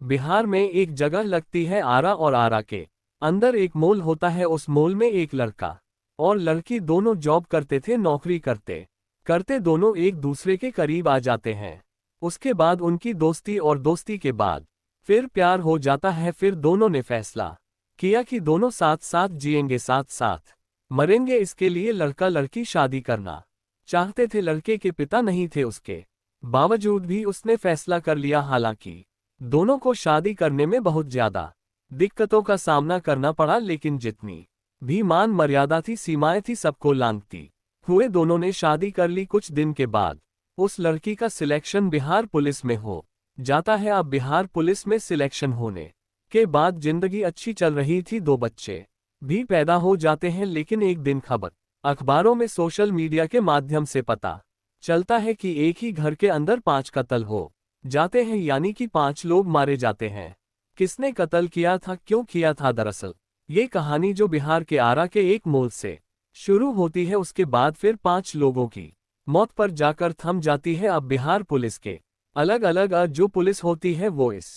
बिहार में एक जगह लगती है आरा और आरा के अंदर एक मॉल होता है। उस मॉल में एक लड़का और लड़की दोनों जॉब करते थे। नौकरी करते करते दोनों एक दूसरे के करीब आ जाते हैं। उसके बाद उनकी दोस्ती और दोस्ती के बाद फिर प्यार हो जाता है। फिर दोनों ने फैसला किया कि दोनों साथ साथ जिएंगे, साथ साथ मरेंगे। इसके लिए लड़का लड़की शादी करना चाहते थे। लड़के के पिता नहीं थे, उसके बावजूद भी उसने फैसला कर लिया। हालांकि दोनों को शादी करने में बहुत ज्यादा दिक्कतों का सामना करना पड़ा, लेकिन जितनी भी मान मर्यादा थी, सीमाएं थी, सबको लांघती हुए दोनों ने शादी कर ली। कुछ दिन के बाद उस लड़की का सिलेक्शन बिहार पुलिस में हो जाता है। अब बिहार पुलिस में सिलेक्शन होने के बाद जिंदगी अच्छी चल रही थी। 2 बच्चे भी पैदा हो जाते हैं। लेकिन एक दिन खबर अखबारों में, सोशल मीडिया के माध्यम से पता चलता है कि एक ही घर के अंदर 5 कत्ल हो जाते हैं, यानी कि 5 लोग मारे जाते हैं। किसने कत्ल किया था, क्यों किया था? दरअसल ये कहानी जो बिहार के आरा के एक मॉल से शुरू होती है, उसके बाद फिर 5 लोगों की मौत पर जाकर थम जाती है। अब बिहार पुलिस के अलग अलग जो पुलिस होती है वो इस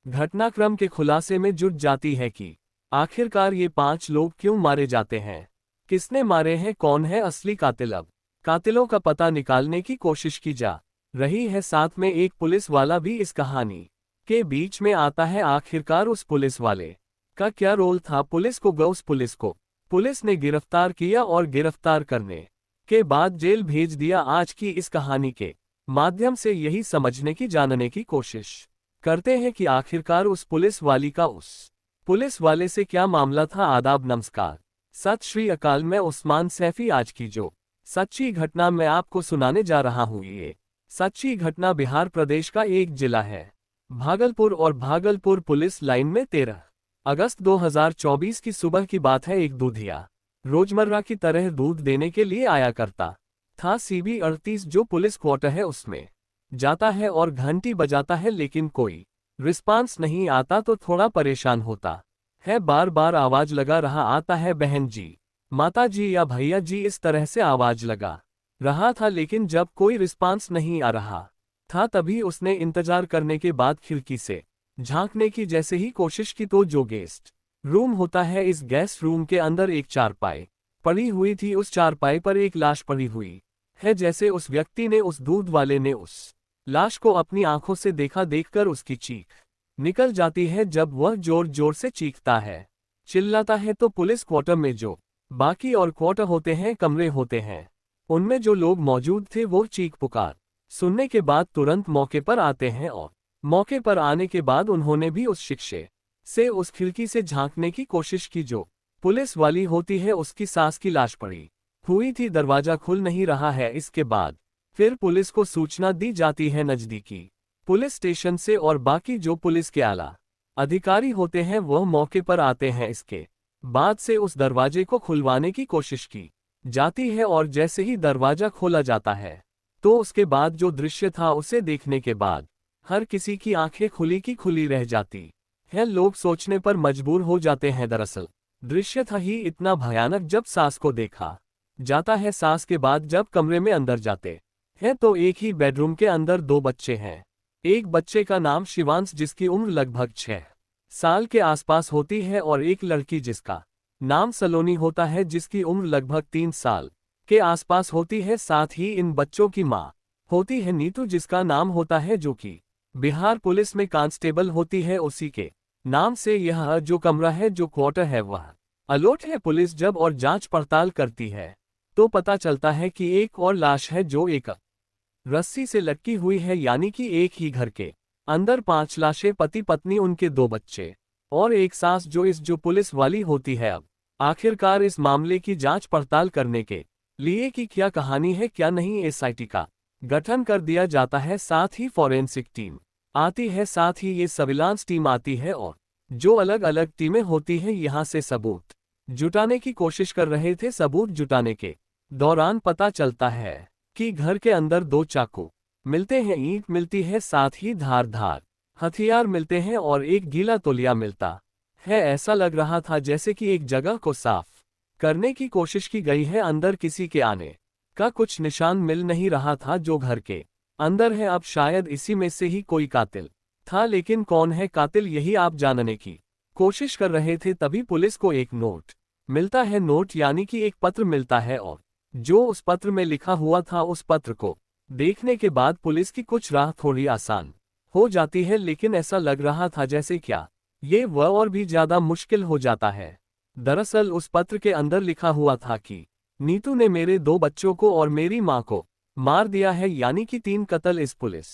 घटनाक्रम के खुलासे में जुट जाती है कि आखिरकार ये 5 लोग क्यों मारे जाते हैं, किसने मारे हैं, कौन है असली कातिल। अब कातिलों का पता निकालने की कोशिश की जा रही है। साथ में एक पुलिस वाला भी इस कहानी के बीच में आता है। आखिरकार उस पुलिस वाले का क्या रोल था? पुलिस को पुलिस ने गिरफ्तार किया और गिरफ्तार करने के बाद जेल भेज दिया। आज की इस कहानी के माध्यम से यही समझने की, जानने की कोशिश करते हैं कि आखिरकार उस पुलिस वाली का उस पुलिस वाले से क्या मामला था। आदाब, नमस्कार, सत श्री अकाल। मैं उस्मान सैफी। आज की जो सच्ची घटना मैं आपको सुनाने जा रहा हूँ, ये सच्ची घटना बिहार प्रदेश का एक जिला है भागलपुर, और भागलपुर पुलिस लाइन में 13 अगस्त 2024 की सुबह की बात है। एक दूधिया रोजमर्रा की तरह दूध देने के लिए आया करता था। CB 38 जो पुलिस क्वार्टर है उसमें जाता है और घंटी बजाता है, लेकिन कोई रिस्पांस नहीं आता तो थोड़ा परेशान होता है। बार बार आवाज लगा रहा आता है, बहन जी, माता जी या भैया जी, इस तरह से आवाज लगा रहा था। लेकिन जब कोई रिस्पांस नहीं आ रहा था, तभी उसने इंतजार करने के बाद खिड़की से झांकने की जैसे ही कोशिश की तो जो गेस्ट रूम होता है, इस गेस्ट रूम के अंदर एक चारपाई पड़ी हुई थी। उस चारपाई पर एक लाश पड़ी हुई है। जैसे उस व्यक्ति ने, उस दूध वाले ने उस लाश को अपनी आंखों से देखा। देखकर उसकी चीख निकल जाती है। जब वह जोर जोर से चीखता है, चिल्लाता है, तो पुलिस क्वार्टर में जो बाकी और क्वार्टर होते हैं, कमरे होते हैं, उनमें जो लोग मौजूद थे वो चीख पुकार सुनने के बाद तुरंत मौके पर आते हैं। और मौके पर आने के बाद उन्होंने भी उस शिक्षे से उस खिड़की से झांकने की कोशिश की जो पुलिस वाली होती है। उसकी सास की लाश पड़ी हुई थी, दरवाजा खुल नहीं रहा है। इसके बाद फिर पुलिस को सूचना दी जाती है नजदीकी पुलिस स्टेशन से, और बाकी जो पुलिस के आला अधिकारी होते हैं वह मौके पर आते हैं। इसके बाद से उस दरवाजे को खुलवाने की कोशिश की जाती है, और जैसे ही दरवाजा खोला जाता है तो उसके बाद जो दृश्य था उसे देखने के बाद हर किसी की आंखें खुली की खुली रह जाती है। लोग सोचने पर मजबूर हो जाते हैं। दरअसल दृश्य था ही इतना भयानक जब सास को देखा जाता है। सास के बाद जब कमरे में अंदर जाते हैं तो एक ही बेडरूम के अंदर 2 बच्चे हैं। एक बच्चे का नाम शिवांश, जिसकी उम्र लगभग 6 साल के आसपास होती है, और एक लड़की जिसका नाम सलोनी होता है, जिसकी उम्र लगभग 3 साल के आसपास होती है। साथ ही इन बच्चों की माँ होती है नीतू, जिसका नाम होता है, जो कि बिहार पुलिस में कांस्टेबल होती है। उसी के नाम से यह जो कमरा है, जो क्वार्टर है, वह अलॉट है। पुलिस जब और जांच पड़ताल करती है तो पता चलता है कि एक और लाश है जो एक रस्सी से लटकी हुई है, यानी कि एक ही घर के अंदर 5 लाशें, पति पत्नी, उनके 2 बच्चे और एक सास जो पुलिस वाली होती है। अब आखिरकार इस मामले की जांच पड़ताल करने के लिए कि क्या कहानी है क्या नहीं, SIT का गठन कर दिया जाता है। साथ ही फॉरेंसिक टीम आती है, साथ ही ये सर्विलांस टीम आती है, और जो अलग अलग टीमें होती हैं यहाँ से सबूत जुटाने की कोशिश कर रहे थे। सबूत जुटाने के दौरान पता चलता है कि घर के अंदर 2 चाकू मिलते हैं, ईंट मिलती है, साथ ही धार हथियार मिलते हैं, और एक गीला तौलिया मिलता है। ऐसा लग रहा था जैसे कि एक जगह को साफ करने की कोशिश की गई है। अंदर किसी के आने का कुछ निशान मिल नहीं रहा था जो घर के अंदर है। अब शायद इसी में से ही कोई कातिल था, लेकिन कौन है कातिल यही आप जानने की कोशिश कर रहे थे। तभी पुलिस को एक नोट मिलता है। नोट यानी कि एक पत्र मिलता है, और जो उस पत्र में लिखा हुआ था उस पत्र को देखने के बाद पुलिस की कुछ राह थोड़ी आसान हो जाती है। लेकिन ऐसा लग रहा था जैसे क्या ये वह और भी ज्यादा मुश्किल हो जाता है। दरअसल उस पत्र के अंदर लिखा हुआ था कि नीतू ने मेरे 2 बच्चों को और मेरी माँ को मार दिया है, यानी कि 3 कत्ल इस पुलिस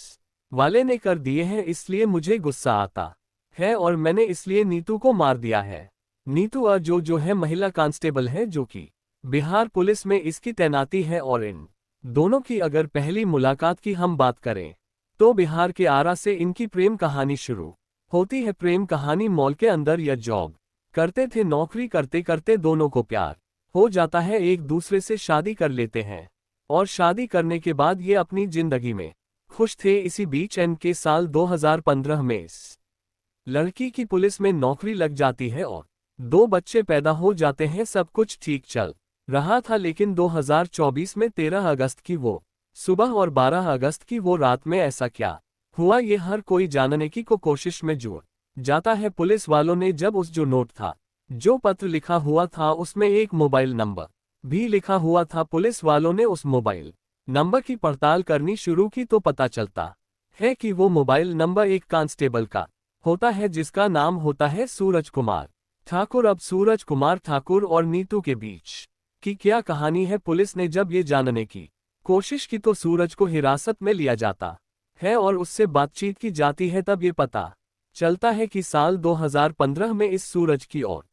वाले ने कर दिए हैं। इसलिए मुझे गुस्सा आता है और मैंने इसलिए नीतू को मार दिया है। नीतू जो है महिला कांस्टेबल है, जो कि बिहार पुलिस में इसकी तैनाती है। और इन दोनों की अगर पहली मुलाकात की हम बात करें तो बिहार के आरा से इनकी प्रेम कहानी शुरू होती है। प्रेम कहानी मॉल के अंदर या जॉब करते थे। नौकरी करते करते दोनों को प्यार हो जाता है, एक दूसरे से शादी कर लेते हैं और शादी करने के बाद ये अपनी जिंदगी में खुश थे। इसी बीच एन के साल 2015 में इस लड़की की पुलिस में नौकरी लग जाती है और 2 बच्चे पैदा हो जाते हैं। सब कुछ ठीक चल रहा था, लेकिन 2024 में 13 अगस्त की वो सुबह और 12 अगस्त की वो रात में ऐसा क्या हुआ ये हर कोई जानने की कोशिश में जुड़ जाता है। पुलिस वालों ने जब उस जो नोट था, जो पत्र लिखा हुआ था, उसमें एक मोबाइल नंबर भी लिखा हुआ था। पुलिस वालों ने उस मोबाइल नंबर की पड़ताल करनी शुरू की तो पता चलता है कि वो मोबाइल नंबर एक कांस्टेबल का होता है, जिसका नाम होता है सूरज कुमार ठाकुर। अब सूरज कुमार ठाकुर और नीतू के बीच की क्या कहानी है, पुलिस ने जब ये जानने की कोशिश की तो सूरज को हिरासत में लिया जाता है और उससे बातचीत की जाती है। तब ये पता चलता है कि साल 2015 में इस सूरज की और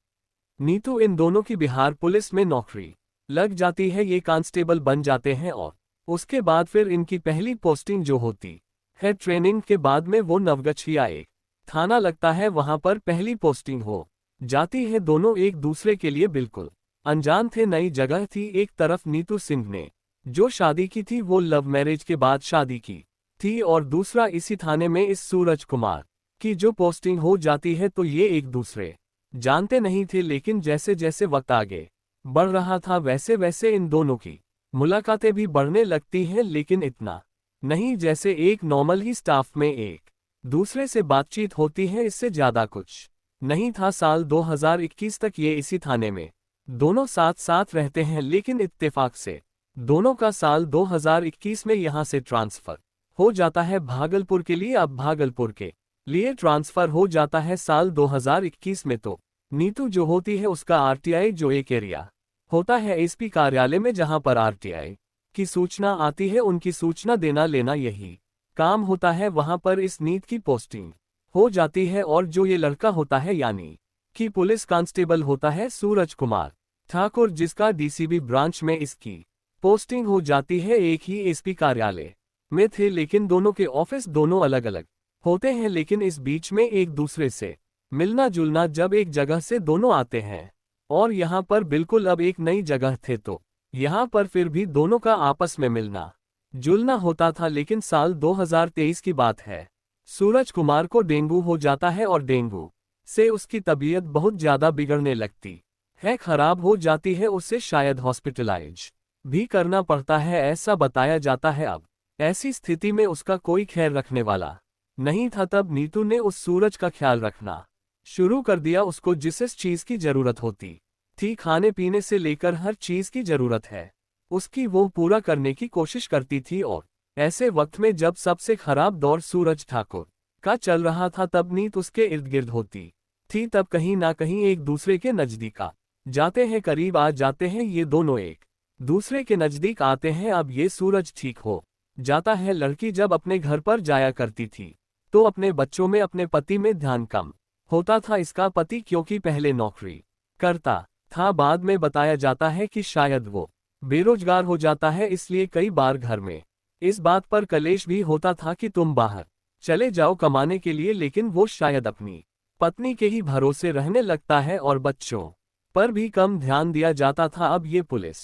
नीतू इन दोनों की बिहार पुलिस में नौकरी लग जाती है। ये कांस्टेबल बन जाते हैं और उसके बाद फिर इनकी पहली पोस्टिंग जो होती है, ट्रेनिंग के बाद में वो नवगछिया एक थाना लगता है, वहां पर पहली पोस्टिंग हो जाती है। दोनों एक दूसरे के लिए बिल्कुल अनजान थे, नई जगह थी। एक तरफ नीतू सिंह ने जो शादी की थी वो लव मैरिज के बाद शादी की थी, और दूसरा इसी थाने में इस सूरज कुमार की जो पोस्टिंग हो जाती है। तो ये एक दूसरे जानते नहीं थे, लेकिन जैसे जैसे वक्त आगे बढ़ रहा था वैसे वैसे इन दोनों की मुलाकातें भी बढ़ने लगती हैं, लेकिन इतना नहीं जैसे एक नॉर्मल ही स्टाफ में एक दूसरे से बातचीत होती है, इससे ज्यादा कुछ नहीं था। साल 2021 तक ये इसी थाने में दोनों साथ साथ रहते हैं, लेकिन इत्तेफाक से दोनों का साल 2021 में यहां से ट्रांसफर हो जाता है भागलपुर के लिए। अब भागलपुर के लिए ट्रांसफर हो जाता है साल 2021 में। तो नीतू जो होती है उसका आरटीआई जो एक एरिया होता है एसपी कार्यालय में, जहां पर आरटीआई की सूचना आती है, उनकी सूचना देना लेना यही काम होता है। वहां पर इस नीत की पोस्टिंग हो जाती है, और जो ये लड़का होता है यानी कि पुलिस कांस्टेबल होता है सूरज कुमार ठाकुर, जिसका डीसीबी ब्रांच में इसकी पोस्टिंग हो जाती है। एक ही एसपी कार्यालय में थे, लेकिन दोनों के ऑफिस दोनों अलग अलग होते हैं। लेकिन इस बीच में एक दूसरे से मिलना जुलना जब एक जगह से दोनों आते हैं, और यहाँ पर बिल्कुल अब एक नई जगह थे, तो यहाँ पर फिर भी दोनों का आपस में मिलना जुलना होता था। लेकिन साल 2023 की बात है, सूरज कुमार को डेंगू हो जाता है और डेंगू से उसकी तबीयत बहुत ज्यादा बिगड़ने लगती है, खराब हो जाती है। उससे शायद हॉस्पिटलाइज भी करना पड़ता है, ऐसा बताया जाता है। अब ऐसी स्थिति में उसका कोई ख्याल रखने वाला नहीं था। तब नीतू ने उस सूरज का ख्याल रखना शुरू कर दिया। उसको जिस चीज की जरूरत होती थी, खाने पीने से लेकर हर चीज की जरूरत है उसकी, वो पूरा करने की कोशिश करती थी। और ऐसे वक्त में जब सबसे खराब दौर सूरज ठाकुर का चल रहा था, तब नीत उसके इर्द गिर्द होती थी। तब कहीं ना कहीं एक दूसरे के नजदीक आ जाते हैं, करीब आ जाते हैं। ये दोनों एक दूसरे के नजदीक आते हैं। अब ये सूरज ठीक हो जाता है। लड़की जब अपने घर पर जाया करती थी तो अपने बच्चों में, अपने पति में ध्यान कम होता था। इसका पति क्योंकि पहले नौकरी करता था, बाद में बताया जाता है कि शायद वो बेरोजगार हो जाता है, इसलिए कई बार घर में इस बात पर कलेश भी होता था कि तुम बाहर चले जाओ कमाने के लिए, लेकिन वो शायद अपनी पत्नी के ही भरोसे रहने लगता है और बच्चों पर भी कम ध्यान दिया जाता था। अब ये पुलिस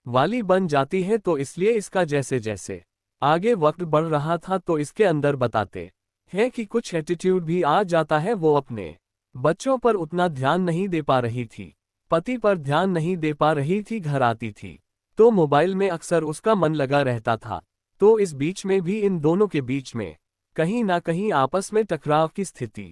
वाली बन जाती है, तो इसलिए इसका जैसे जैसे आगे वक्त बढ़ रहा था तो इसके अंदर बताते हैं कि कुछ एटीट्यूड भी आ जाता है। वो अपने बच्चों पर उतना ध्यान नहीं दे पा रही थी, पति पर ध्यान नहीं दे पा रही थी। घर आती थी तो मोबाइल में अक्सर उसका मन लगा रहता था। तो इस बीच में भी इन दोनों के बीच में कहीं ना कहीं आपस में टकराव की स्थिति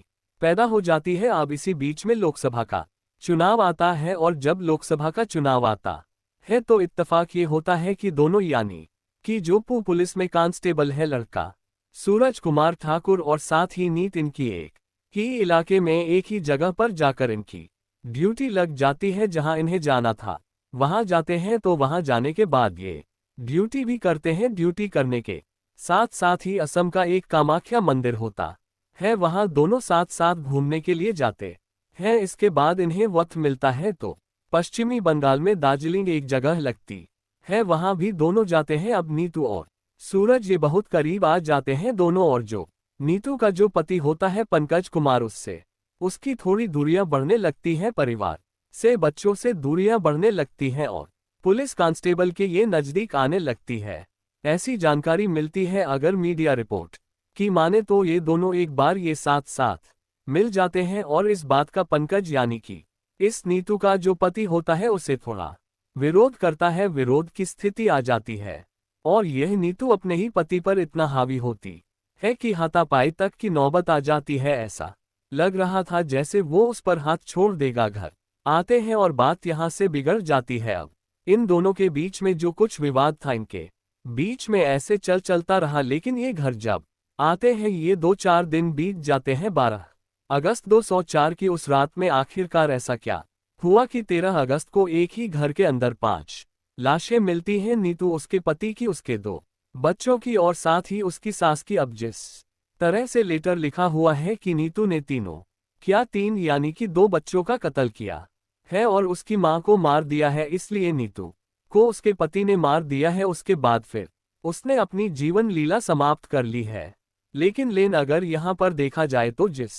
पैदा हो जाती है। अब इसी बीच में लोकसभा का चुनाव आता है और जब लोकसभा का चुनाव आता है तो इत्तेफाक ये होता है कि दोनों यानी कि जो पुलिस में कांस्टेबल है लड़का सूरज कुमार ठाकुर और साथ ही नीत इनकी एक ही इलाके में एक ही जगह पर जाकर इनकी ड्यूटी लग जाती है। जहां इन्हें जाना था वहां जाते हैं तो वहां जाने के बाद ये ड्यूटी भी करते हैं। ड्यूटी करने के साथ साथ ही असम का एक कामाख्या मंदिर होता है, वहां दोनों साथ साथ घूमने के लिए जाते हैं। इसके बाद इन्हें वक्त मिलता है तो पश्चिमी बंगाल में दार्जिलिंग एक जगह लगती है, वहां भी दोनों जाते हैं। अब नीतू और सूरज ये बहुत करीब आ जाते हैं दोनों, और जो नीतू का जो पति होता है पंकज कुमार उससे उसकी थोड़ी दूरियां बढ़ने लगती हैं, परिवार से बच्चों से दूरियां बढ़ने लगती हैं और पुलिस कांस्टेबल के ये नजदीक आने लगती है। ऐसी जानकारी मिलती है अगर मीडिया रिपोर्ट की माने तो ये दोनों एक बार ये साथ साथ मिल जाते हैं और इस बात का पंकज यानी कि इस नीतू का जो पति होता है उसे थोड़ा विरोध करता है। विरोध की स्थिति आ जाती है और यह नीतू अपने ही पति पर इतना हावी होती है कि हाथापाई तक की नौबत आ जाती है। ऐसा लग रहा था जैसे वो उस पर हाथ छोड़ देगा। घर आते हैं और बात यहाँ से बिगड़ जाती है। अब इन दोनों के बीच में जो कुछ विवाद था इनके बीच में ऐसे चलता रहा, लेकिन ये घर जब आते हैं ये 2-4 दिन बीत जाते हैं। 12 अगस्त 2004 की उस रात में आखिरकार ऐसा क्या हुआ कि 13 अगस्त को एक ही घर के अंदर 5 लाशें मिलती हैं। नीतू, उसके पति की, उसके 2 बच्चों की और साथ ही उसकी सास की। अब जिस तरह से लेटर लिखा हुआ है कि नीतू ने 3 यानी कि 2 बच्चों का कत्ल किया है और उसकी मां को मार दिया है, इसलिए नीतू को उसके पति ने मार दिया है। उसके बाद फिर उसने अपनी जीवन लीला समाप्त कर ली है। लेकिन अगर यहाँ पर देखा जाए तो जिस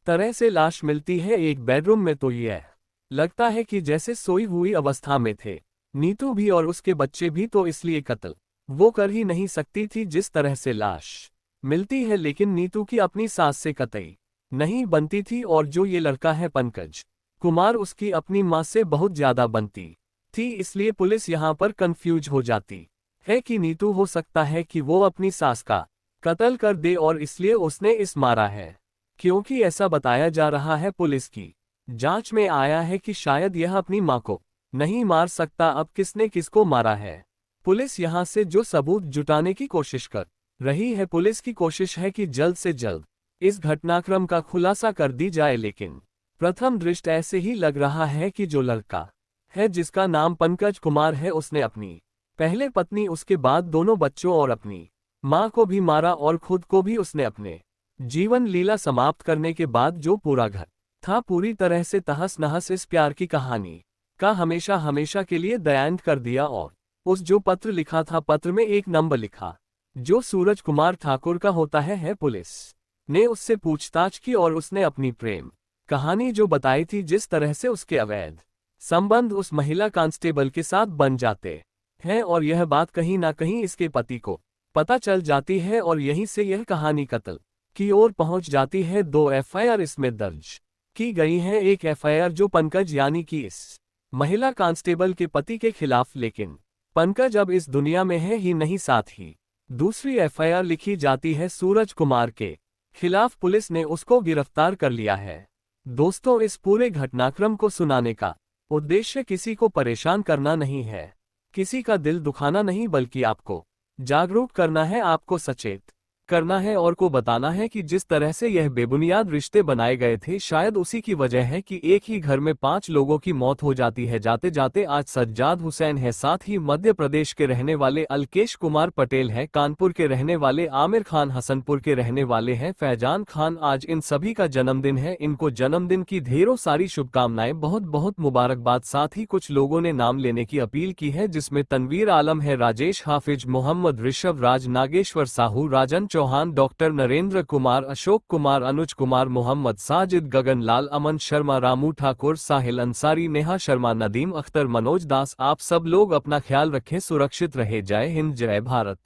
तरह से लाश मिलती है एक बेडरूम में, तो यह लगता है कि जैसे सोई हुई अवस्था में थे नीतू भी और उसके बच्चे भी, तो इसलिए कत्ल वो कर ही नहीं सकती थी जिस तरह से लाश मिलती है। लेकिन नीतू की अपनी सास से कतई नहीं बनती थी और जो ये लड़का है पंकज कुमार उसकी अपनी मां से बहुत ज्यादा बनती थी। इसलिए पुलिस यहाँ पर कंफ्यूज हो जाती है कि नीतू हो सकता है कि वो अपनी सास का कत्ल कर दे और इसलिए उसने इस मारा है, क्योंकि ऐसा बताया जा रहा है। पुलिस की जांच में आया है कि शायद यह अपनी मां को नहीं मार सकता। अब किसने किसको मारा है पुलिस यहाँ से जो सबूत जुटाने की कोशिश कर रही है। पुलिस की कोशिश है कि जल्द से जल्द इस घटनाक्रम का खुलासा कर दी जाए, लेकिन प्रथम दृष्टया ऐसे ही लग रहा है कि जो लड़का है जिसका नाम पंकज कुमार है उसने अपनी पहले पत्नी, उसके बाद दोनों बच्चों और अपनी मां को भी मारा और खुद को भी उसने अपने जीवन लीला समाप्त करने के बाद जो पूरा घर था पूरी तरह से तहस नहस इस प्यार की कहानी का हमेशा हमेशा के लिए दयांत कर दिया। और उस जो पत्र लिखा था, पत्र में एक नंबर लिखा जो सूरज कुमार ठाकुर का होता है। पुलिस ने उससे पूछताछ की और उसने अपनी प्रेम कहानी जो बताई थी, जिस तरह से उसके अवैध संबंध उस महिला कांस्टेबल के साथ बन जाते हैं और यह बात कहीं ना कहीं इसके पति को पता चल जाती है और यहीं से यह कहानी कत्ल की ओर पहुंच जाती है। 2 एफआईआर इसमें दर्ज की गई हैं। एक एफआईआर जो पंकज यानी कि इस महिला कांस्टेबल के पति के खिलाफ, लेकिन पंकज अब इस दुनिया में है ही नहीं। साथ ही दूसरी एफआईआर लिखी जाती है सूरज कुमार के खिलाफ, पुलिस ने उसको गिरफ्तार कर लिया है। दोस्तों, इस पूरे घटनाक्रम को सुनाने का उद्देश्य किसी को परेशान करना नहीं है, किसी का दिल दुखाना नहीं, बल्कि आपको जागरूक करना है, आपको सचेत करना है और को बताना है कि जिस तरह से यह बेबुनियाद रिश्ते बनाए गए थे शायद उसी की वजह है कि एक ही घर में 5 लोगों की मौत हो जाती है। जाते जाते आज सज्जाद हुसैन है, साथ ही मध्य प्रदेश के रहने वाले अलकेश कुमार पटेल है, कानपुर के रहने वाले आमिर खान, हसनपुर के रहने वाले हैं फैजान खान। आज इन सभी का जन्मदिन है, इनको जन्मदिन की ढेरों सारी शुभकामनाएं, बहुत बहुत मुबारकबाद। साथ ही कुछ लोगों ने नाम लेने की अपील की है, जिसमें तनवीर आलम है, राजेश हाफिज, मोहम्मद ऋषभ राज, नागेश्वर साहू, राजन चौहान, डॉक्टर नरेंद्र कुमार, अशोक कुमार, अनुज कुमार, मोहम्मद साजिद, गगन लाल, अमन शर्मा, रामू ठाकुर, साहिल अंसारी, नेहा शर्मा, नदीम अख्तर, मनोज दास। आप सब लोग अपना ख्याल रखें, सुरक्षित रहे। जय हिंद, जय भारत।